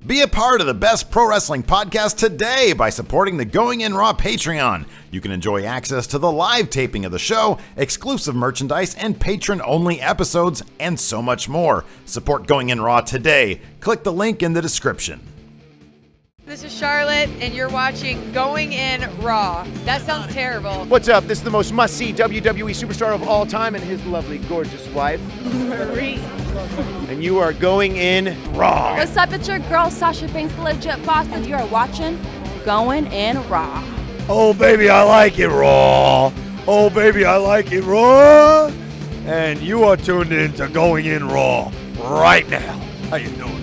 Be a part of the best pro wrestling podcast today by supporting the Going In Raw Patreon. You can enjoy access to the live taping of the show, exclusive merchandise, and patron-only episodes, and so much more. Support Going In Raw today. Click the link in the description. This is Charlotte, and you're watching Going In Raw. That sounds terrible. What's up? This is the most must-see WWE superstar of all time and his lovely, gorgeous wife, Marie. and you are going in Raw. What's up? It's your girl, Sasha Banks, the legit boss, and you are watching Going In Raw. Oh, baby, I like it raw. Oh, baby, I like it raw. And you are tuned in to Going In Raw right now. How you doing?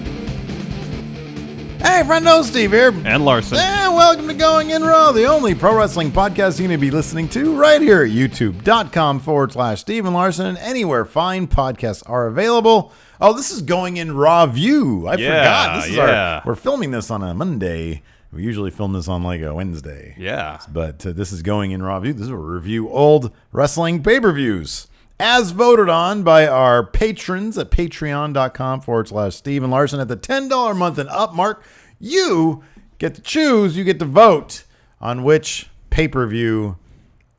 Hey, friendo, Steve here. And Larson. And welcome to Going In Raw, the only pro wrestling podcast you're going to be listening to right here at youtube.com/Steve and Larson, and anywhere fine podcasts are available. Oh, this is Going In Raw View. I forgot. This is we're filming this on a Monday. We usually film this on like a Wednesday. Yeah. But this is Going In Raw View. This is where we review old wrestling pay-per-views, as voted on by our patrons at patreon.com/Steve and Larson. At the $10 a month and up mark, you get to choose, you get to vote on which pay-per-view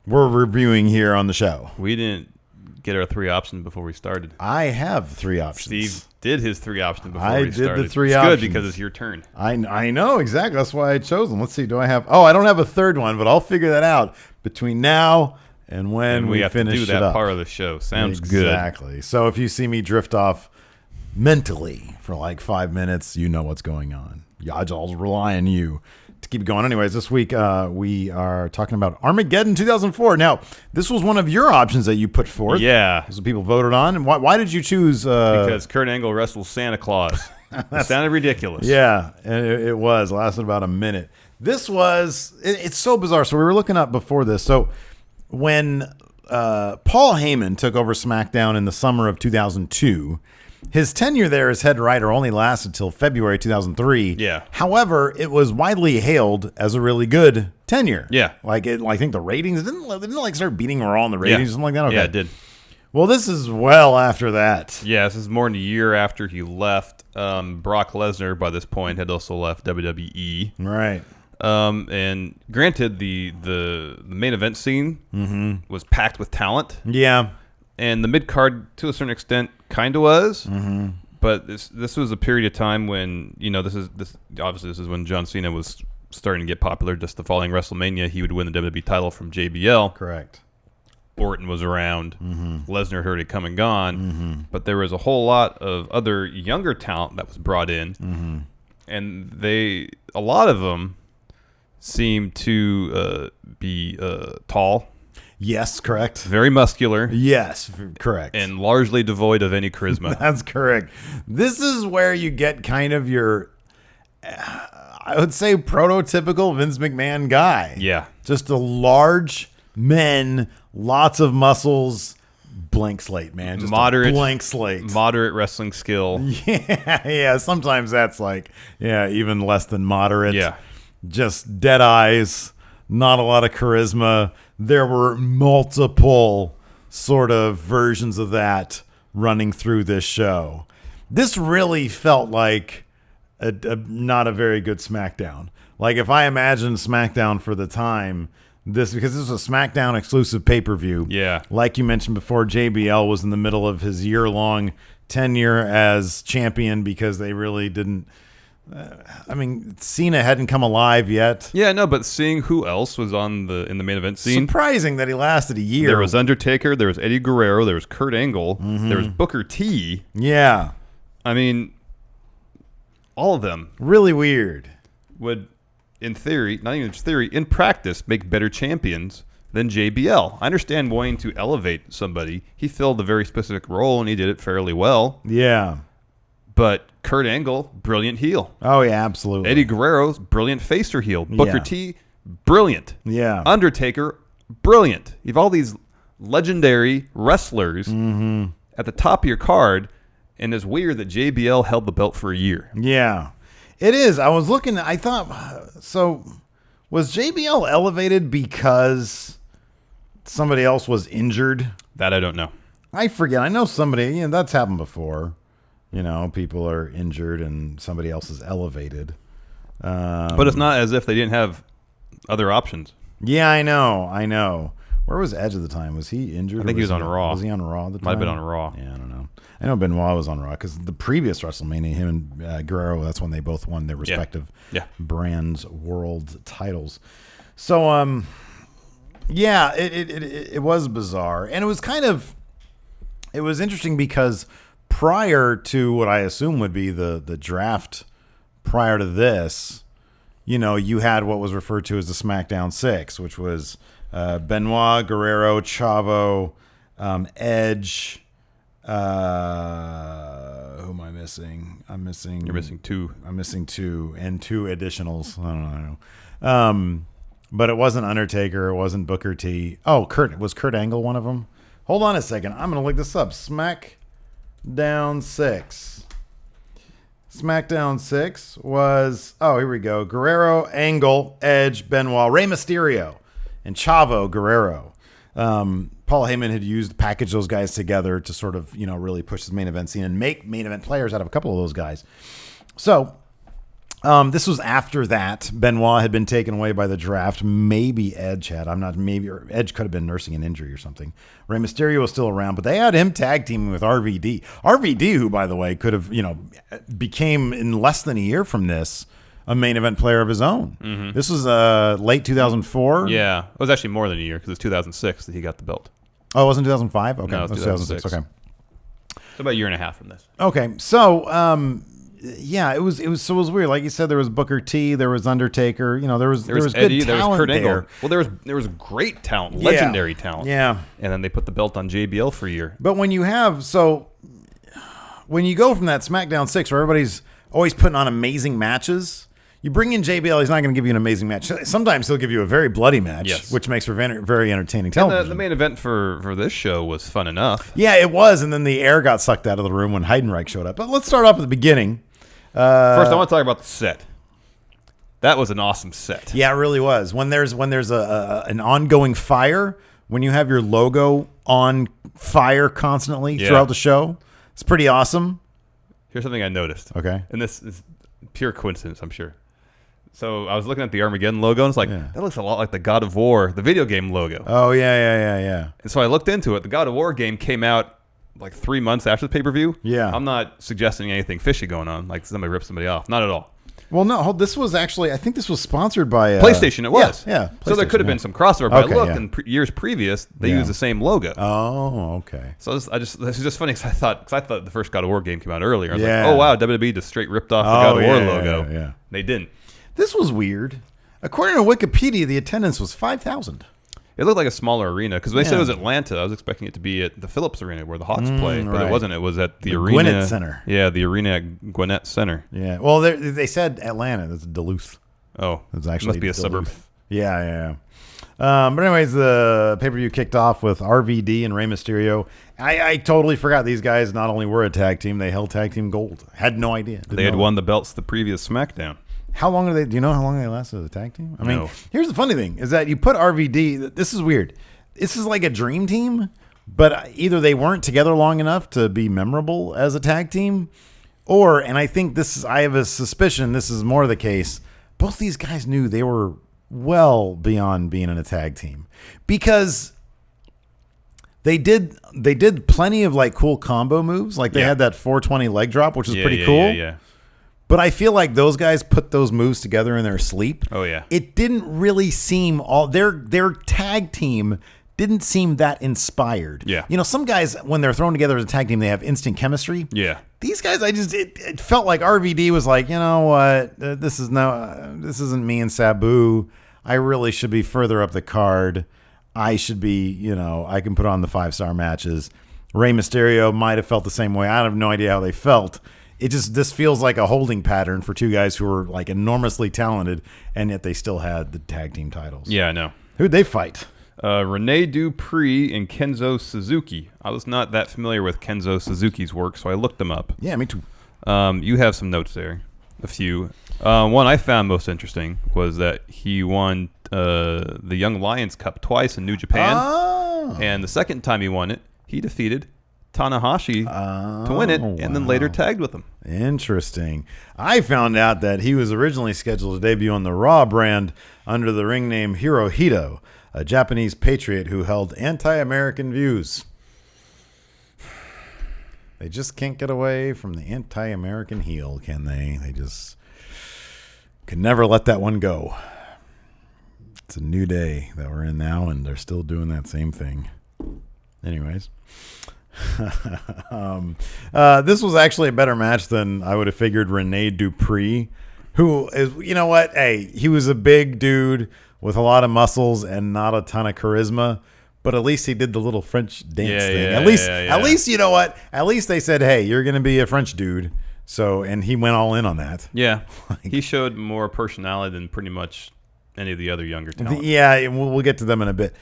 we're reviewing here on the show. We didn't get our three options before we started. I have three options. Steve did his three options before I we started. did the three it's options. Good because it's your turn. I know, exactly. That's why I chose them. Let's see, do I have... Oh, I don't have a third one, but I'll figure that out between now and when we have finish to do that up. part of the show. Sounds good. Exactly. So if you see me drift off mentally for like 5 minutes, you know what's going on. I'll rely on you to keep going. Anyways, this week we are talking about Armageddon 2004. Now, this was one of your options that you put forth. Yeah. This is what people voted on. And why did you choose... because Kurt Angle wrestles Santa Claus. It sounded ridiculous. Yeah, and it was. It lasted about a minute. This was... It's so bizarre. So we were looking up before this. So when Paul Heyman took over SmackDown in the summer of 2002, his tenure there as head writer only lasted until February 2003. Yeah. However, it was widely hailed as a really good tenure. Yeah. I think the ratings didn't like start beating Raw on the ratings or something like that. Okay. Yeah, it did. Well, this is well after that. Yeah, this is more than a year after he left. Brock Lesnar, by this point, had also left WWE. Right. And granted, the main event scene was packed with talent. Yeah. And the mid card, to a certain extent, kind of was. Mm-hmm. But this was a period of time when this is when John Cena was starting to get popular. Just the following WrestleMania, he would win the WWE title from JBL. Correct. Orton was around. Mm-hmm. Lesnar heard it come and gone. But there was a whole lot of other younger talent that was brought in, and a lot of them seemed to be tall. Yes, correct. Very muscular. Yes, correct. And largely devoid of any charisma. That's correct. This is where you get kind of your, I would say, prototypical Vince McMahon guy. Yeah. Just a large men, lots of muscles, blank slate, man. Just a blank slate. Moderate wrestling skill. Yeah. Sometimes that's even less than moderate. Yeah. Just dead eyes, not a lot of charisma. There were multiple sort of versions of that running through this show. This really felt like not a very good SmackDown. Like if I imagine SmackDown for the time, because this was a SmackDown exclusive pay-per-view. Yeah. Like you mentioned before, JBL was in the middle of his year-long tenure as champion because they really didn't... Cena hadn't come alive yet. Yeah, no, but seeing who else was in the main event scene, surprising that he lasted a year. There was Undertaker, there was Eddie Guerrero, there was Kurt Angle, there was Booker T. Yeah, all of them really weird. Would, in theory, not even theory, in practice, make better champions than JBL. I understand wanting to elevate somebody. He filled a very specific role and he did it fairly well. Yeah. But Kurt Angle, brilliant heel. Oh, yeah, absolutely. Eddie Guerrero's brilliant face or heel. Booker T, brilliant. Yeah. Undertaker, brilliant. You have all these legendary wrestlers at the top of your card, and it's weird that JBL held the belt for a year. Yeah, it is. I was looking, I thought, so was JBL elevated because somebody else was injured? That I don't know. I forget. I know somebody, that's happened before. people are injured and somebody else is elevated. But it's not as if they didn't have other options. Yeah, I know. Where was Edge at the time? Was he injured? I think he was on Raw. Was he on Raw at the time? Might have been on Raw. Yeah, I don't know. I know Benoit was on Raw because the previous WrestleMania, him and Guerrero, that's when they both won their respective brands' world titles. So, it was bizarre. And it was interesting because prior to what I assume would be the draft prior to this, you had what was referred to as the SmackDown 6, which was Benoit, Guerrero, Chavo, Edge. Who am I missing? You're missing 2. I'm missing 2 and 2 additionals. I don't know. But it wasn't Undertaker. It wasn't Booker T. Oh, was Kurt Angle one of them? Hold on a second. I'm going to look this up. SmackDown 6. SmackDown 6 was, here we go. Guerrero, Angle, Edge, Benoit, Rey Mysterio, and Chavo Guerrero. Paul Heyman had packaged those guys together to sort of, really push the main event scene and make main event players out of a couple of those guys. So, this was after that. Benoit had been taken away by the draft. Maybe Edge had. Or Edge could have been nursing an injury or something. Rey Mysterio was still around, but they had him tag teaming with RVD. RVD, who, by the way, could have, became in less than a year from this a main event player of his own. Mm-hmm. This was late 2004. Yeah, it was actually more than a year because it was 2006 that he got the belt. Oh, it wasn't 2005? Okay, no, it was 2006. Okay, so about a year and a half from this. Okay, so it was weird. Like you said, there was Booker T, there was Undertaker. There was Eddie, good talent there was Kurt Angle. there. Well, there was great talent, legendary talent. Yeah, and then they put the belt on JBL for a year. But when you go from that SmackDown 6 where everybody's always putting on amazing matches. You bring in JBL, he's not going to give you an amazing match. Sometimes he'll give you a very bloody match, which makes for very entertaining television. And the main event for this show was fun enough. Yeah, it was, and then the air got sucked out of the room when Heidenreich showed up. But let's start off at the beginning. First, I want to talk about the set. That was an awesome set. Yeah, it really was. When there's an ongoing fire, when you have your logo on fire constantly throughout the show, it's pretty awesome. Here's something I noticed. Okay. And this is pure coincidence, I'm sure. So I was looking at the Armageddon logo, and it's like, that looks a lot like the God of War, the video game logo. Oh, yeah. And so I looked into it. The God of War game came out like 3 months after the pay-per-view. Yeah. I'm not suggesting anything fishy going on, like somebody ripped somebody off. Not at all. Well, no, this was actually, I think this was sponsored by PlayStation. It was. Yeah. So there could have been some crossover, but I looked, and years previous, they used the same logo. Oh, okay. So this is just funny because I thought the first God of War game came out earlier. I was like, oh, wow, WWE just straight ripped off the God of War logo. Yeah. They didn't. This was weird. According to Wikipedia, the attendance was 5,000. It looked like a smaller arena because when they said it was Atlanta, I was expecting it to be at the Phillips Arena where the Hawks play, but it wasn't. It was at the arena. Gwinnett Center. Yeah, the arena at Gwinnett Center. Yeah. Well, they said Atlanta. That's Duluth. Oh, it's actually must be a Duluth. suburb. Yeah. But anyways, the pay-per-view kicked off with RVD and Rey Mysterio. I totally forgot these guys not only were a tag team, they held tag team gold. Had no idea. They had won the belts the previous SmackDown. How long do you know how long they lasted as a tag team? I mean, here's the funny thing is that you put RVD, this is weird. This is like a dream team, but either they weren't together long enough to be memorable as a tag team, and I think I have a suspicion this is more the case. Both these guys knew they were well beyond being in a tag team because they did plenty of like cool combo moves. Like they had that 420 leg drop, which was pretty cool. Yeah. But I feel like those guys put those moves together in their sleep. Oh yeah. It didn't really seem their tag team didn't seem that inspired. Yeah. Some guys when they're thrown together as a tag team, they have instant chemistry. Yeah. These guys, it felt like RVD was like, you know what, this isn't me and Sabu. I really should be further up the card. I should be, I can put on the 5-star matches. Rey Mysterio might have felt the same way. I have no idea how they felt. This feels like a holding pattern for two guys who were like enormously talented, and yet they still had the tag team titles. Yeah, I know. Who'd they fight? Rene Dupree and Kenzo Suzuki. I was not that familiar with Kenzo Suzuki's work, so I looked them up. Yeah, me too. You have some notes there, a few. One I found most interesting was that he won the Young Lions Cup twice in New Japan, and the second time he won it, he defeated Tanahashi to win it, and then later tagged with him. Interesting. I found out that he was originally scheduled to debut on the Raw brand under the ring name Hirohito, a Japanese patriot who held anti-American views. They just can't get away from the anti-American heel, can they? They just can never let that one go. It's a new day that we're in now, and they're still doing that same thing. Anyways. This was actually a better match than I would have figured. Rene Dupree, who is, you know what? Hey, he was a big dude with a lot of muscles and not a ton of charisma. But at least he did the little French dance thing. At least, you know what? At least they said, "Hey, you're going to be a French dude." So, and he went all in on that. Yeah, he showed more personality than pretty much any of the other younger talent. Yeah, we'll get to them in a bit.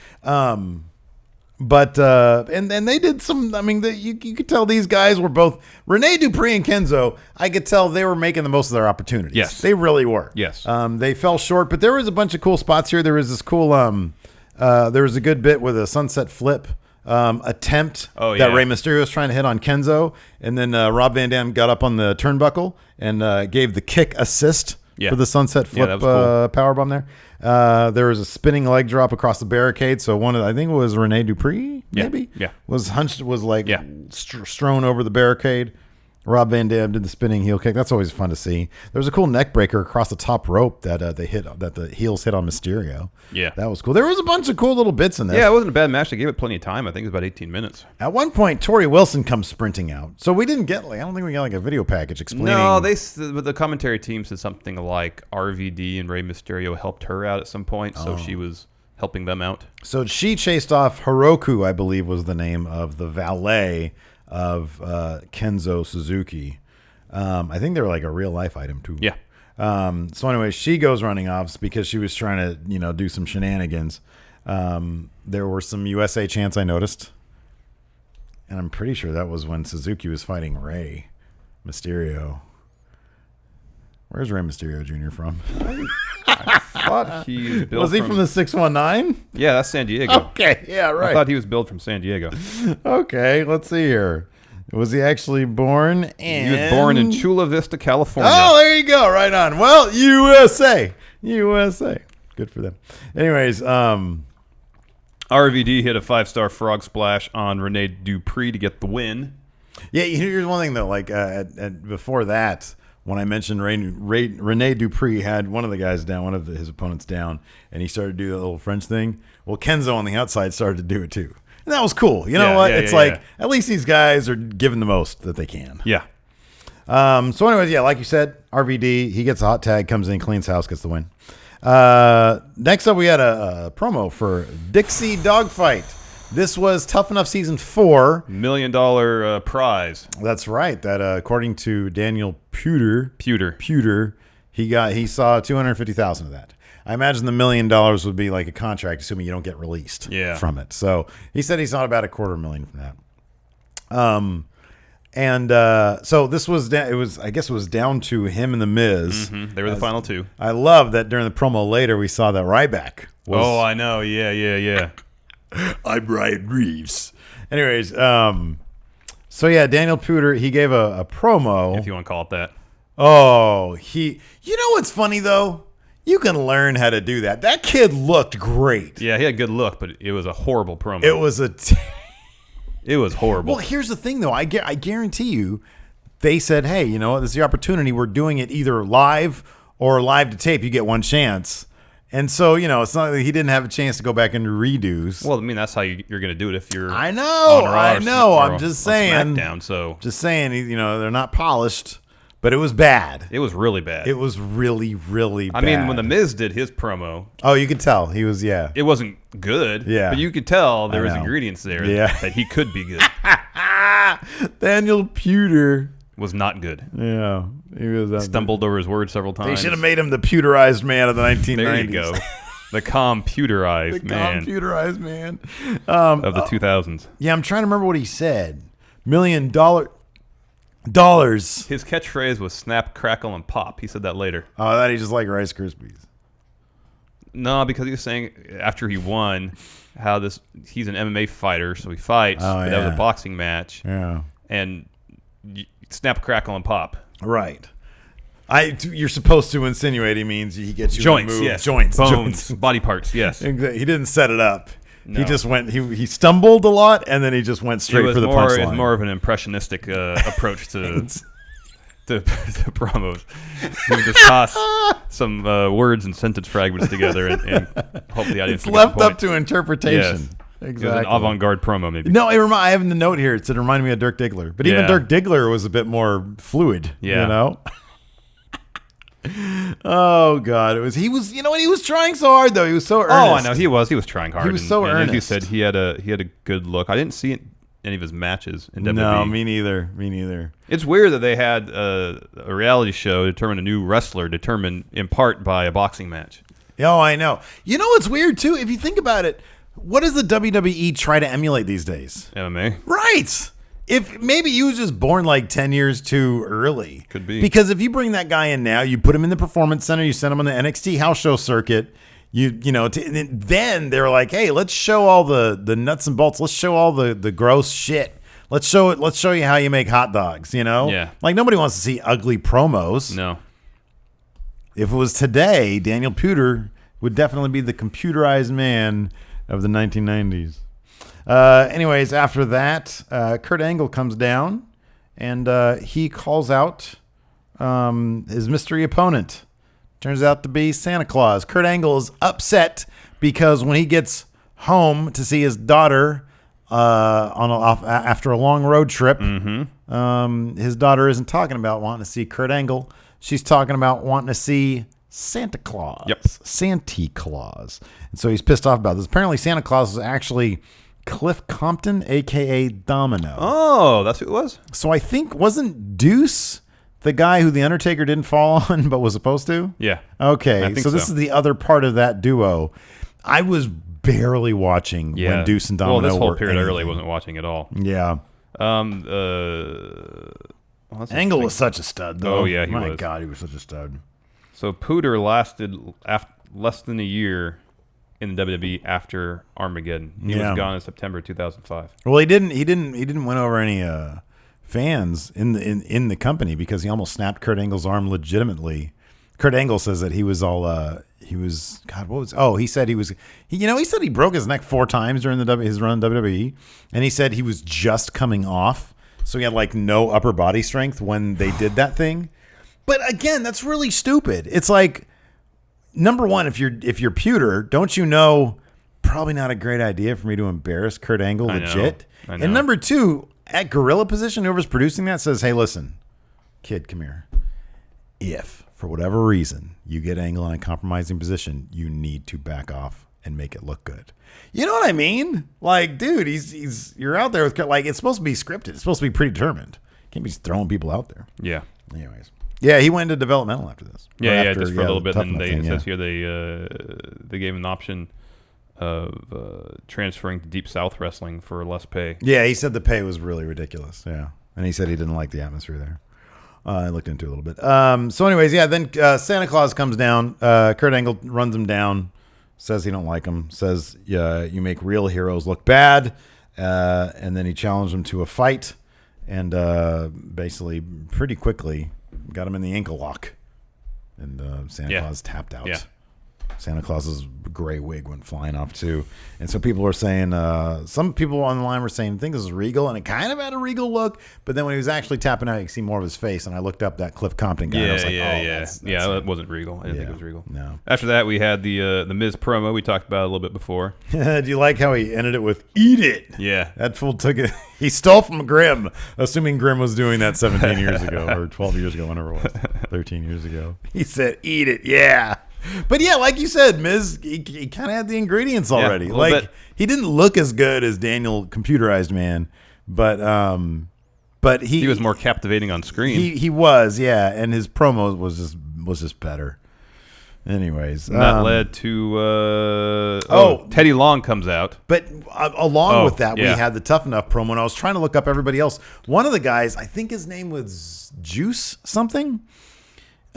But and they did some. I mean, you could tell these guys were both Rene Dupree and Kenzo. I could tell they were making the most of their opportunities. Yes, they really were. Yes, they fell short, but there was a bunch of cool spots here. There was this cool. There was a good bit with a sunset flip attempt that Rey Mysterio was trying to hit on Kenzo, and then Rob Van Dam got up on the turnbuckle and gave the kick assist for the sunset flip powerbomb there. There was a spinning leg drop across the barricade. So I think it was Rene Dupree, maybe, was strewn over the barricade. Rob Van Dam did the spinning heel kick. That's always fun to see. There was a cool neck breaker across the top rope that the heels hit on Mysterio. Yeah, that was cool. There was a bunch of cool little bits in there. Yeah, it wasn't a bad match. They gave it plenty of time. I think it was about 18 minutes. At one point, Tori Wilson comes sprinting out. So we didn't get I don't think we got a video package explaining. No, the commentary team said something like RVD and Rey Mysterio helped her out at some point, so she was helping them out. So she chased off Hiroku, I believe was the name of the valet of Kenzo Suzuki. I think they were like a real life item too. Yeah. So anyway, she goes running off because she was trying to, do some shenanigans. There were some USA chants I noticed, and I'm pretty sure that was when Suzuki was fighting Rey Mysterio. Where's Rey Mysterio Jr. from? I thought he was he from the 619? Yeah, that's San Diego. Okay, yeah, right. I thought he was billed from San Diego. Okay, let's see here. Was he actually born in... He was born in Chula Vista, California. Oh, there you go. Right on. Well, USA. Good for them. Anyways, RVD hit a 5-star frog splash on Rene Dupree to get the win. Yeah, here's one thing, though. Before that, when I mentioned Rene Dupree had one of the guys down, one of his opponents down, and he started to do the little French thing. Well, Kenzo on the outside started to do it, too. And that was cool. You know what? It's at least these guys are giving the most that they can. Yeah. So anyways, like you said, RVD, he gets a hot tag, comes in, cleans house, gets the win. Next up, we had a promo for Dixie Dogfight. This was Tough Enough Season 4. $1 million prize. That's right. That according to Daniel Puder, he saw $250,000 of that. I imagine the $1 million would be like a contract, assuming you don't get released from it. So he said he saw about $250,000 from that. So this was I guess it was down to him and the Miz. Mm-hmm. They were the final two. I love that during the promo later we saw that Ryback. I know. Yeah. I'm Ryan Reeves. Anyways, Daniel Puder, he gave a promo, if you want to call it that. You know what's funny though? You can learn how to do that. That kid looked great. Yeah, he had a good look, but it was a horrible promo. It was it was horrible. Well, here's the thing, though. I guarantee you, they said, hey, you know what? This is the opportunity. We're doing it either live or live to tape. You get one chance. And so, it's not that he didn't have a chance to go back and redos. Well, I mean, that's how you're going to do it if you're I know. I'm just saying. Smackdown, so. Just saying, they're not polished. But it was bad. It was really bad. It was really, really bad. I mean, when The Miz did his promo. Oh, you could tell. He was, It wasn't good. Yeah. But you could tell there was ingredients there that he could be good. Daniel Puder was not good. Yeah. He was stumbled over his words several times. They should have made him the pewterized man of the 1990s. There you go. The computerized man. The computerized man. Of the 2000s. Yeah, I'm trying to remember what he said. $1 million. His catchphrase was snap, crackle, and pop. He said that later. Oh, that he just liked Rice Krispies. No, because he was saying after he won, how he's an MMA fighter, so he fights. But that was a boxing match. Yeah. And snap, crackle, and pop. Right. You're supposed to insinuate he means he gets you joints, to move. yes. Joints, bones, body parts, yes. He didn't set it up. No. He just went. He stumbled a lot, and then he just went straight for the punchline. It was more of an impressionistic approach to promos. He would just toss some words and sentence fragments together and hope the audience. It's left up to interpretation. Yes. Exactly. It was an avant-garde promo, maybe. No, I have in the note here. It reminded me of Dirk Diggler, but even Dirk Diggler was a bit more fluid. Yeah. You know. Oh God! He was trying so hard though. He was so earnest. Oh, I know he was trying hard. He was so earnest. As you said, he had a good look. I didn't see any of his matches in WWE. No, me neither. It's weird that they had a reality show determine a new wrestler determined in part by a boxing match. Oh, I know. You know what's weird too? If you think about it, what does the WWE try to emulate these days? MMA. Right. If maybe he was just born like 10 years too early. Could be. Because if you bring that guy in now, you put him in the Performance Center, you send him on the NXT house show circuit, then they're like, hey, let's show all the nuts and bolts. Let's show all the gross shit. Let's show you how you make hot dogs, Yeah. Like nobody wants to see ugly promos. No. If it was today, Daniel Puder would definitely be the computerized man of the 1990s. Anyways, after that, Kurt Angle comes down and he calls out his mystery opponent. Turns out to be Santa Claus. Kurt Angle is upset because when he gets home to see his daughter after a long road trip, his daughter isn't talking about wanting to see Kurt Angle. She's talking about wanting to see Santa Claus. Yep. Santa Claus. And so he's pissed off about this. Apparently Santa Claus is actually Cliff Compton, a.k.a. Domino. Oh, that's who it was? So I think, wasn't Deuce the guy who The Undertaker didn't fall on but was supposed to? Yeah. Okay, I think so this is the other part of that duo. I was barely watching when Deuce and Domino were Well, this whole period anything. I really wasn't watching at all. Yeah. Angle was such a stud, though. Oh, yeah, he My was. God, he was such a stud. So Puder lasted less than a year in the WWE after Armageddon. He was gone in September 2005. Well, he didn't win over any fans in the company because he almost snapped Kurt Angle's arm legitimately. Kurt Angle says that he was all he said he broke his neck 4 times during his run in WWE, and he said he was just coming off, so he had like no upper body strength when they did that thing. But again, that's really stupid. It's like, number one, if you're Puder, don't you know, probably not a great idea for me to embarrass Kurt Angle legit. I know. And number two, at gorilla position, whoever's producing that says, hey, listen, kid, come here. If, for whatever reason, you get Angle in a compromising position, you need to back off and make it look good. You know what I mean? Like, dude, you're out there with, like, it's supposed to be scripted. It's supposed to be predetermined. You can't be just throwing people out there. Yeah. Anyways. Yeah, he went into developmental after this. Yeah, just for a little bit. the And it thing, says here they gave him an option of transferring to Deep South Wrestling for less pay. Yeah, he said the pay was really ridiculous. Yeah, and he said he didn't like the atmosphere there. I looked into it a little bit. So anyways, then Santa Claus comes down. Kurt Angle runs him down, says he don't like him, says you make real heroes look bad, and then he challenged him to a fight, and basically pretty quickly got him in the ankle lock, and Santa Claus tapped out. Yeah. Santa Claus's gray wig went flying off too, and so people were saying, some people on the line were saying, I think this is Regal, and it kind of had a Regal look, but then when he was actually tapping out, you could see more of his face, and I looked up that Cliff Compton guy, and I was like, that's that wasn't Regal. I didn't think it was Regal. No. After that, we had the Miz promo we talked about a little bit before. Do you like how he ended it with "Eat it"? Yeah, that fool took it. He stole from Grimm, assuming Grimm was doing that 17 years ago or 12 years ago, whenever it was, 13 years ago. He said, "Eat it, yeah." But yeah, like you said, Miz, he kind of had the ingredients already. Like he didn't look as good as Daniel Computerized Man, but he was more captivating on screen. He was, yeah, and his promo was just better. Anyways, and that led to Teddy Long comes out. But along with that, we had the Tough Enough promo. And I was trying to look up everybody else. One of the guys, I think his name was Juice something.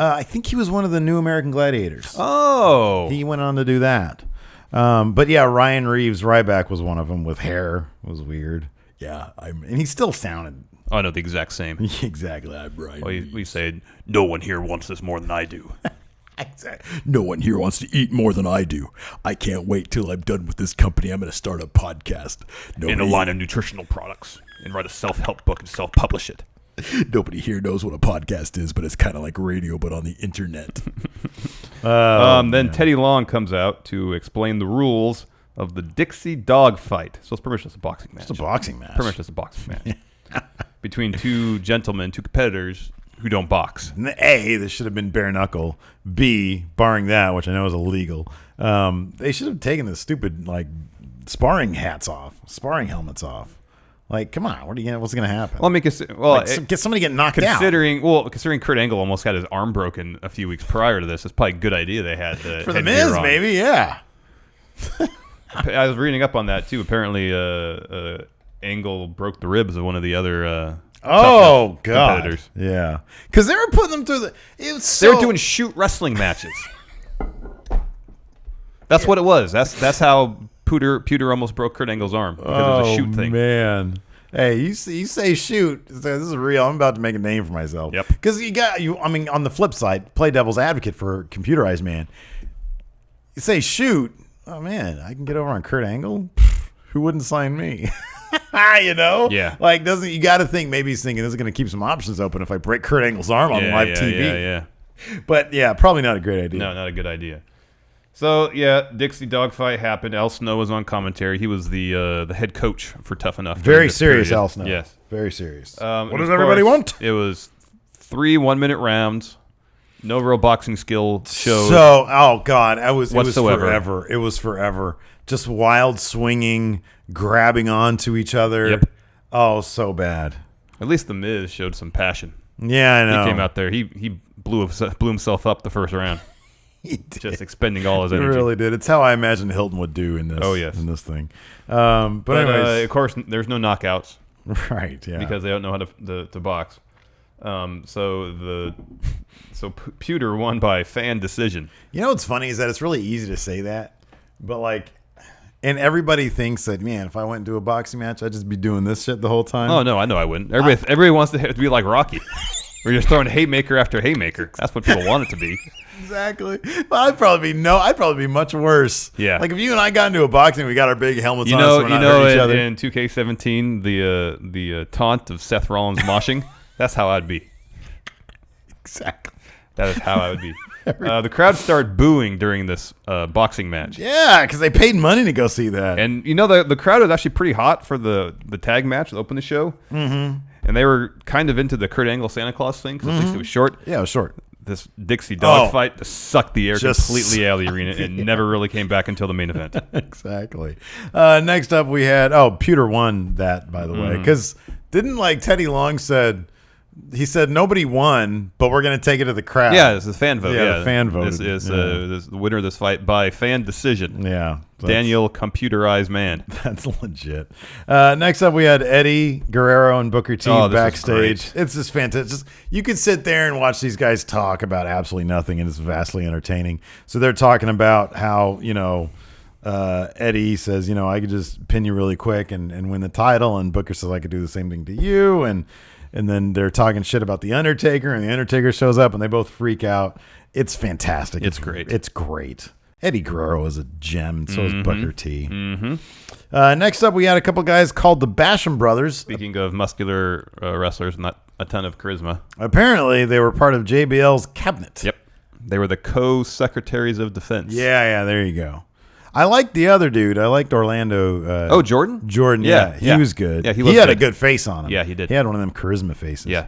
I think he was one of the New American Gladiators. Oh. He went on to do that. But yeah, Ryan Reeves Ryback was one of them with hair. It was weird. Yeah, and he still sounded. Oh, no, the exact same. Exactly. I'm Ryan. Well, we say, no one here wants this more than I do. Exactly. No one here wants to eat more than I do. I can't wait till I'm done with this company. I'm going to start a podcast. In a line of nutritional products and write a self-help book and self-publish it. Nobody here knows what a podcast is, but it's kind of like radio, but on the internet. Then Teddy Long comes out to explain the rules of the Dixie Dogfight. So it's pretty much just a boxing match. It's a boxing match. Pretty much just a boxing match. Between two gentlemen, two competitors who don't box. A, this should have been bare knuckle. B, barring that, which I know is illegal, they should have taken the stupid sparring hats off, sparring helmets off. Like, come on, what's going to happen? Well, get somebody get knocked out. Considering Kurt Angle almost got his arm broken a few weeks prior to this, it's probably a good idea they had for the Miz, maybe, yeah. I was reading up on that too. Apparently, Angle broke the ribs of one of the other. God! Competitors. Yeah, because they were putting them through they were doing shoot wrestling matches. That's what it was. That's how Pewter almost broke Kurt Angle's arm because of the shoot thing. Man. Hey, you say shoot. This is real. I'm about to make a name for myself. Yep. Because on the flip side, play devil's advocate for Computerized Man. You say shoot. Oh, man, I can get over on Kurt Angle? Who wouldn't sign me? Yeah. You got to think maybe he's thinking this is going to keep some options open if I break Kurt Angle's arm on live TV. Yeah. But yeah, probably not a great idea. No, not a good idea. So yeah, Dixie Dogfight happened. Al Snow was on commentary. He was the head coach for Tough Enough. Very serious, period. Al Snow. Yes, very serious. What does everybody want? It was 3 1-minute rounds. No real boxing skill showed. So, oh god, it was forever. It was forever. Just wild swinging, grabbing onto each other. Yep. Oh, so bad. At least the Miz showed some passion. Yeah, I know. He came out there. He blew himself up the first round. He did. Just expending all his energy. He really did. It's how I imagined Hilton would do in this. Oh yes, in this thing. But anyways, of course, there's no knockouts. Right. Yeah. Because they don't know how to box. So Pewter won by fan decision. You know what's funny is that it's really easy to say that, but and everybody thinks that, man, if I went into a boxing match, I'd just be doing this shit the whole time. Oh no, I know I wouldn't. Everybody wants to be like Rocky. We're just throwing haymaker after haymaker. That's what people want it to be. Exactly. Well, I'd probably be much worse. Yeah. Like if you and I got into a boxing, we got our big helmets on, so we're not hurting each other. In 2K17, the taunt of Seth Rollins moshing. That's how I'd be. Exactly. That is how I would be. The crowd started booing during this boxing match. Yeah, because they paid money to go see that. And the crowd was actually pretty hot for the tag match that opened the show. Mm-hmm. And they were kind of into the Kurt Angle Santa Claus thing, because at least it was short. Yeah, it was short. This Dixie Dogfight just sucked the air completely out of the arena and never really came back until the main event. Exactly. Next up we had, Pewter won that, by the way, because didn't Teddy Long said nobody won, but we're going to take it to the crowd. Yeah, this is fan vote. Yeah, the fan vote. This is the winner of this fight by fan decision. Yeah. Daniel Computerized Man. That's legit. Next up, we had Eddie Guerrero and Booker T backstage. It's just fantastic. You could sit there and watch these guys talk about absolutely nothing, and it's vastly entertaining. So they're talking about how, Eddie says, I could just pin you really quick and win the title, and Booker says, I could do the same thing to you, and then they're talking shit about The Undertaker, and The Undertaker shows up, and they both freak out. It's fantastic. It's great. It's great. Eddie Guerrero is a gem, and so is Booker T. Mm-hmm. Next up, we had a couple guys called the Basham Brothers. Speaking of muscular wrestlers, not a ton of charisma. Apparently, they were part of JBL's cabinet. Yep. They were the co-secretaries of defense. Yeah, there you go. I liked the other dude. I liked Orlando. Jordan? Jordan, yeah. He was good. Yeah, he had a good face on him. Yeah, he did. He had one of them charisma faces. Yeah.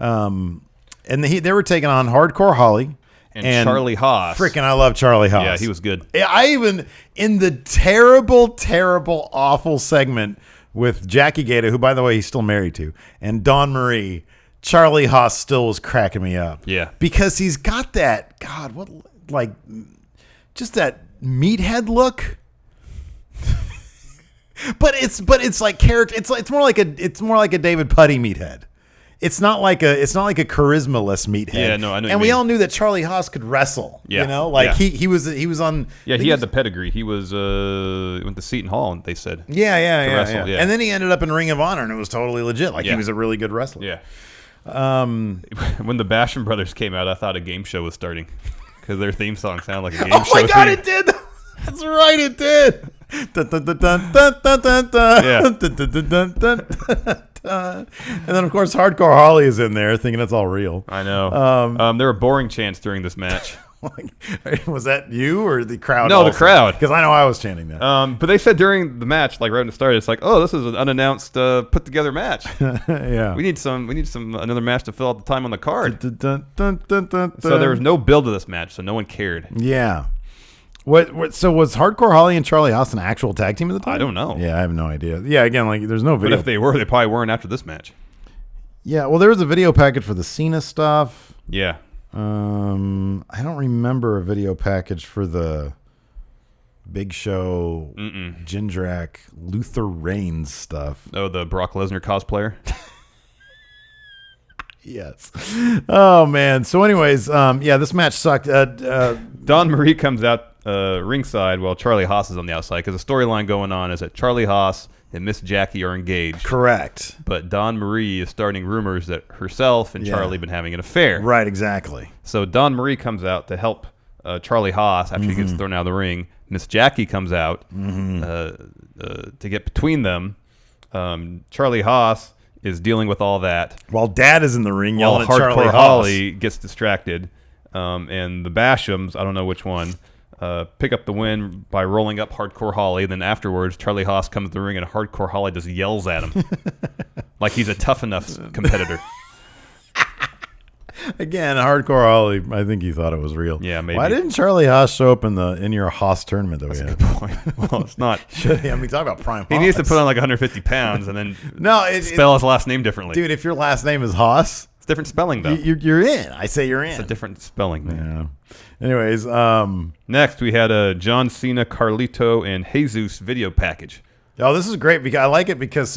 And they were taking on Hardcore Holly. And Charlie Haas. Freaking, I love Charlie Haas. Yeah, he was good. I even, in the terrible, terrible, awful segment with Jackie Gayda, who, by the way, he's still married to, and Dawn Marie, Charlie Haas still was cracking me up. Yeah. Because he's got that, just that meathead look. but it's like character. It's more like a David Putty meathead. it's not like a charisma-less meathead. Yeah, no, I know what And you we mean. all knew that Charlie Haas could wrestle. Yeah, You know, like yeah. he was on. Yeah, he had the pedigree. He was went to Seton Hall, they said. Yeah. wrestle, yeah. And then he ended up in Ring of Honor, and it was totally legit. Like he Yeah. was a really good wrestler. Yeah. When the Basham brothers came out, I thought a game show was starting because their theme song sounded like a game show. Oh my God, theme. it did. That's right, it did. Dun, dun, dun, dun, dun, dun, dun, dun. Yeah. Dun, dun, dun, dun, dun, dun. And then, of course, Hardcore Holly is in there thinking it's all real. I know. There were boring chants during this match. Was that you or the crowd? No, the crowd. Because I know I was chanting that. But they said during the match, like right in the start, it's like, oh, this is an unannounced, put together match. Yeah. We need another match to fill out the time on the card. Dun, dun, dun, dun, dun, So there was no build to this match, so no one cared. Yeah. What? So was Hardcore Holly and Charlie Haas an actual tag team at the time? I don't know. Yeah, I have no idea. Yeah, again, like there's no But video. if they were, they probably weren't after this match. Yeah, well, there was a video package for the Cena stuff. Yeah. I don't remember a video package for the Big Show, Jindrak, Luther Reigns stuff. Oh, the Brock Lesnar cosplayer. Yes. Oh man. So, anyways, yeah, this match sucked. Don Marie comes out ringside while Charlie Haas is on the outside because the storyline going on is that Charlie Haas and Miss Jackie are engaged. Correct. But Don Marie is starting rumors that herself and Charlie have been having an affair. Right. Exactly. So Don Marie comes out to help Charlie Haas after he gets thrown out of the ring. Miss Jackie comes out to get between them. Charlie Haas is dealing with all that. While Dad is in the ring While yelling at Charlie Hardcore Haas. Holly gets distracted. And the Bashams, I don't know which one, pick up the win by rolling up Hardcore Holly. Then afterwards, Charlie Haas comes to the ring and Hardcore Holly just yells at him. Like he's a tough enough competitor. Again, Hardcore Holly, I think he thought it was real. Yeah, maybe. Why didn't Charlie Haas show up in your Haas tournament that we had? Well, it's not. I mean, talk about prime He Haas. needs to put on like 150 pounds and then spell his last name differently. Dude, if your last name is Haas, it's different spelling, though. you're in. I say you're in. It's a different spelling, man. Yeah. Anyways, next we had a John Cena, Carlito, and Jesus video package. Oh, this is great because I like it because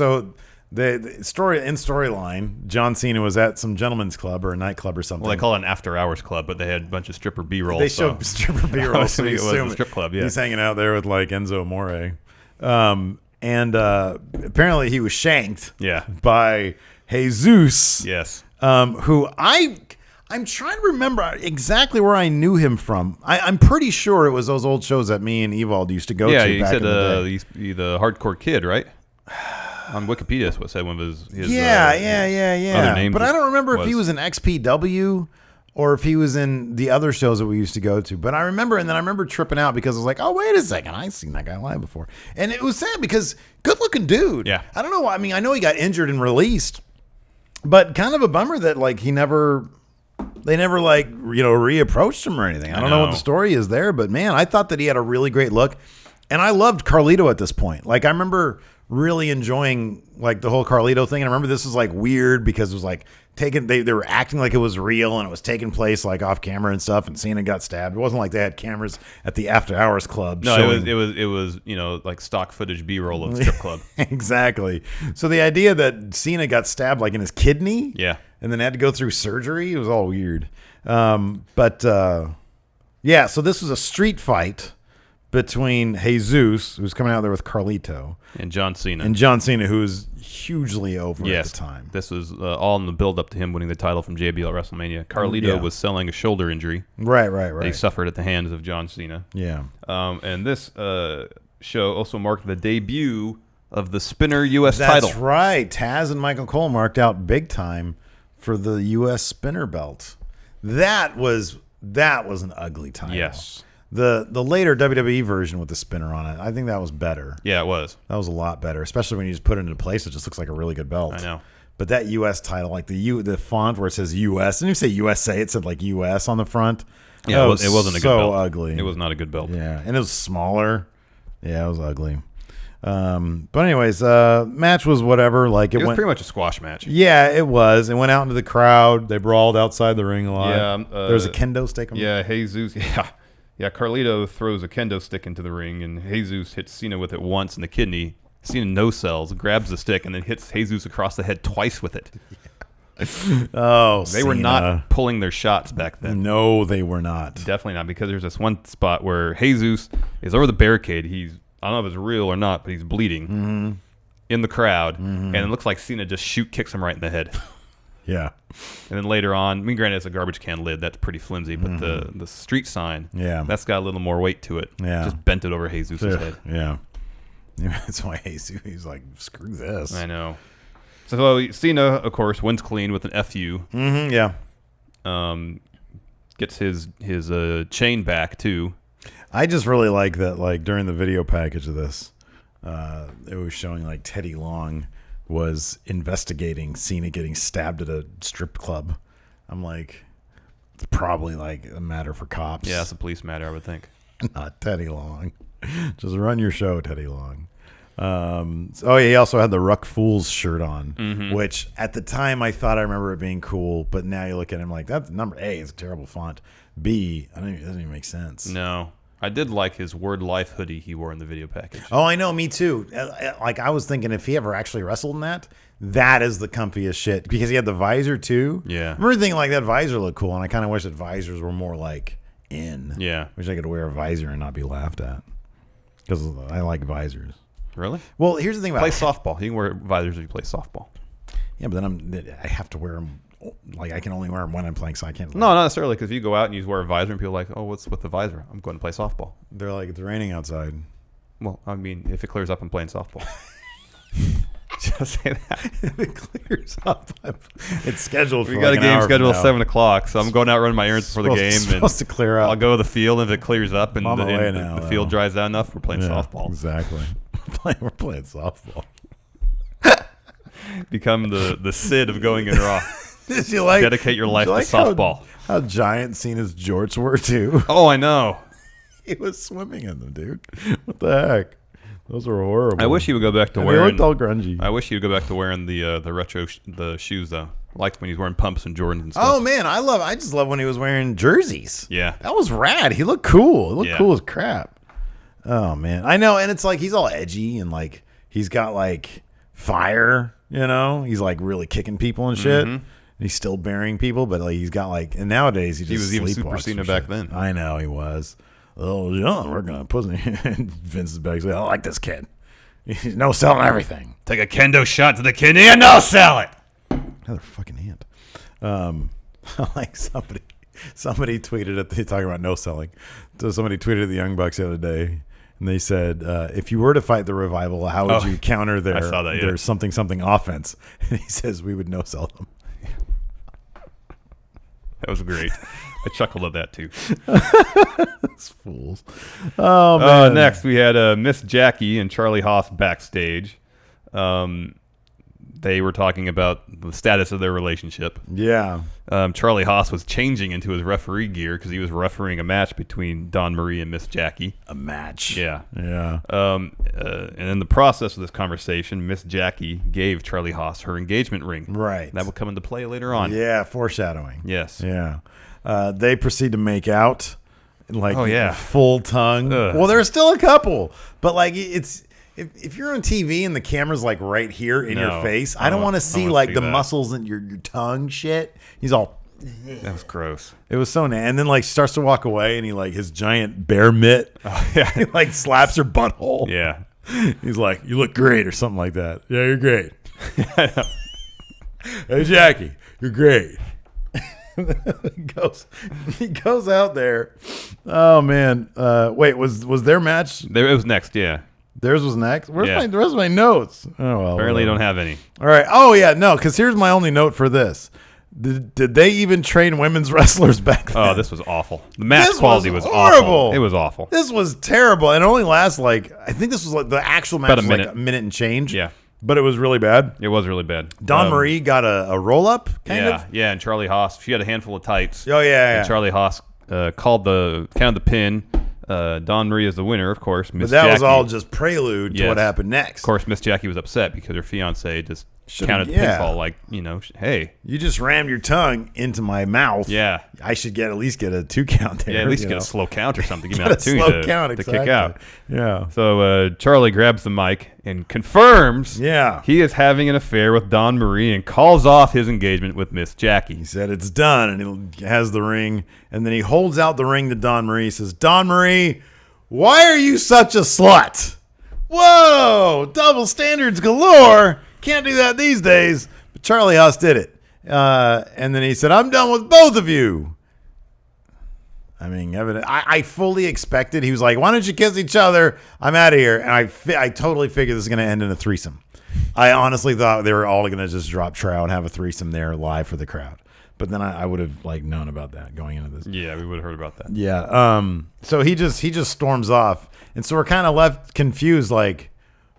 the storyline, John Cena was at some gentleman's club or a nightclub or something. Well, they call it an after-hours club, but they had a bunch of stripper B-roll. They showed stripper B-roll. So it was assume a strip club, yeah. He's hanging out there with like Enzo Amore. And apparently he was shanked by Jesus. Yes. Who I'm trying to remember exactly where I knew him from. I'm pretty sure it was those old shows that me and Evald used to go to back you said in the day. he's the hardcore kid, right? On Wikipedia, that's what said one of his other names. But I don't remember if he was was in XPW or if he was in the other shows that we used to go to. But I remember tripping out because I was like, oh, wait a second. I've seen that guy live before. And it was sad because good looking dude. Yeah. I don't know why. I mean, I know he got injured and released, but kind of a bummer that like they never like, reapproached him or anything. I don't know what the story is there, but man, I thought that he had a really great look. And I loved Carlito at this point. Like I remember really enjoying like the whole Carlito thing. And I remember this was like weird because it was like they were acting like it was real and it was taking place like off camera and stuff. And Cena got stabbed. It wasn't like they had cameras at the After Hours Club. No, showing. it was like stock footage B-roll of the strip club. Exactly. So the idea that Cena got stabbed like in his kidney, and then had to go through surgery, it was all weird. So this was a street fight between Jesus, who's coming out there with Carlito, and John Cena, who was hugely over at the time. This was all in the build-up to him winning the title from JBL at WrestleMania. Carlito was selling a shoulder injury. Right. He suffered at the hands of John Cena. Yeah. And this show also marked the debut of the Spinner U.S. title. That's right. Taz and Michael Cole marked out big time for the U.S. Spinner belt. That was an ugly title. Yes. The later WWE version with the spinner on it, I think that was better. Yeah, it was. That was a lot better, especially when you just put it into place. It just looks like a really good belt. I know. But that U.S. title, like the font where it says U.S., didn't even say USA, it said like U.S. on the front. Yeah, it wasn't a good belt. So ugly. It was not a good belt. Yeah, and it was smaller. Yeah, it was ugly. But anyways, match was whatever. Like it was pretty much a squash match. Yeah, it was. It went out into the crowd. They brawled outside the ring a lot. Yeah, there was a kendo stick. Jesus. Yeah, Carlito throws a kendo stick into the ring, and Jesus hits Cena with it once in the kidney. Cena no-sells, grabs the stick, and then hits Jesus across the head twice with it. Oh, They were Cena. not pulling their shots back then. No, they were not. Definitely not, because there's this one spot where Jesus is over the barricade. I don't know if it's real or not, but he's bleeding in the crowd, and it looks like Cena just kicks him right in the head. Yeah. And then later on, granted, it's a garbage can lid. That's pretty flimsy, but the street sign, that's got a little more weight to it. Yeah. Just bent it over Jesus' head. Yeah. That's why Jesus, he's like, screw this. I know. So Cena, of course, wins clean with an FU. Yeah. Gets his chain back, too. I just really like that, like, during the video package of this, it was showing, like, Teddy Long was investigating Cena getting stabbed at a strip club. I'm like, it's probably, like, a matter for cops. Yeah, it's a police matter, I would think. Not Teddy Long. Just run your show, Teddy Long. He also had the Ruck Fools shirt on, which at the time I thought I remember it being cool, but now you look at him like, that's number A, it's a terrible font. B, it doesn't even make sense. No. I did like his Word Life hoodie he wore in the video package. Oh, I know, me too. Like, I was thinking if he ever actually wrestled in that is the comfiest shit, because he had the visor too. Yeah. I remember thinking like that visor looked cool, and I kind of wish that visors were more like in. Yeah. Wish I could wear a visor and not be laughed at, because I like visors. Really? Well, here's the thing about play softball. You can wear visors if you play softball. Yeah, but then I have to wear them. Like, I can only wear them when I'm playing, so I can't. No, not necessarily, because if you go out and you wear a visor and people are like, oh, what's with the visor? I'm going to play softball. They're like, it's raining outside. Well, I mean, if it clears up, I'm playing softball. Just say that. If it clears up, it's scheduled for We got like a game scheduled at 7 7 o'clock, so I'm going out running my errands before the game. It's supposed to clear up. I'll go to the field, and if it clears up and I'm away the now, field though. dries out enough, we're playing softball. Exactly. We're playing softball. Become the Sid of going in Raw. Did you like, Dedicate your life to softball. How giant Cena's jorts were, too. Oh, I know. He was swimming in them, dude. What the heck? Those were horrible. I wish he would go back to and wearing. They looked all grungy. I wish he would go back to wearing the retro the shoes though. I liked when he's wearing pumps and Jordans and stuff. Oh man, I just love when he was wearing jerseys. Yeah, that was rad. He looked cool. He looked cool as crap. Oh man, I know, and it's like he's all edgy and like he's got like fire. You know, he's like really kicking people and shit. And he's still burying people, but like he's got like, and nowadays he was even Super Cena back then. I know he was. Oh, John, we're gonna put Vince's back. I like this kid. He's no selling everything. Take a kendo shot to the kidney and no sell it. Another fucking ant. Like somebody tweeted at talking about no selling. So somebody tweeted at the Young Bucks the other day, and they said, if you were to fight the Revival, how would you counter their something offense? And he says we would no sell them. That was great. I chuckled at that too. Those fools. Oh man. Next we had Miss Jackie and Charlie Haas backstage. They were talking about the status of their relationship. Yeah. Charlie Haas was changing into his referee gear because he was refereeing a match between Dawn Marie and Miss Jackie. A match. Yeah. Yeah. And in the process of this conversation, Miss Jackie gave Charlie Haas her engagement ring. Right. That will come into play later on. Yeah, foreshadowing. Yes. Yeah. They proceed to make out. Like full tongue. Ugh. Well, there's still a couple, but like it's if you're on TV and the camera's like right here in your face, I don't want to see like the muscles in your tongue shit. He's all. That was gross. It was so nasty. And then like she starts to walk away, and he like his giant bear mitt. Oh, yeah. He like slaps her butthole. Yeah. He's like, "You look great," or something like that. Yeah, you're great. Hey Jackie, you're great. He goes out there. Oh man! Wait, was their match? It was next. Yeah, theirs was next. Where's the rest of my notes? Oh well. Apparently, you don't have any. All right. Oh yeah, no. Because here's my only note for this. Did they even train women's wrestlers back then? Oh, this was awful. The match quality was horrible. Awful. It was awful. This was terrible, and it only lasts like I think this was like the actual match about was like a minute and change. Yeah. But it was really bad. It was really bad. Dawn Marie got a roll up, kind of. Yeah, and Charlie Haas, she had a handful of tights. Oh yeah. And Charlie Haas counted the pin. Dawn Marie is the winner, of course. But that was all just prelude to what happened next. Of course, Miss Jackie was upset because her fiance just counted pinfall. Like, hey, you just rammed your tongue into my mouth. Yeah, I should at least get a 2 count there. Yeah, at least get a slow count or something. Give me an Get a opportunity slow count, to exactly. kick out. Yeah. So Charlie grabs the mic and confirms Yeah. he is having an affair with Dawn Marie and calls off his engagement with Miss Jackie. He said it's done, and he has the ring, and then he holds out the ring to Dawn Marie. He says, Dawn Marie, why are you such a slut? Whoa, double standards galore. Can't do that these days. But Charlie Haas did it. And then he said, I'm done with both of you. I mean, I fully expected. He was like, why don't you kiss each other? I'm out of here. And I totally figured this is going to end in a threesome. I honestly thought they were all going to just drop trow and have a threesome there live for the crowd. But then I would have known about that going into this. Yeah, we would have heard about that. Yeah. So he just storms off, and so we're kind of left confused. Like,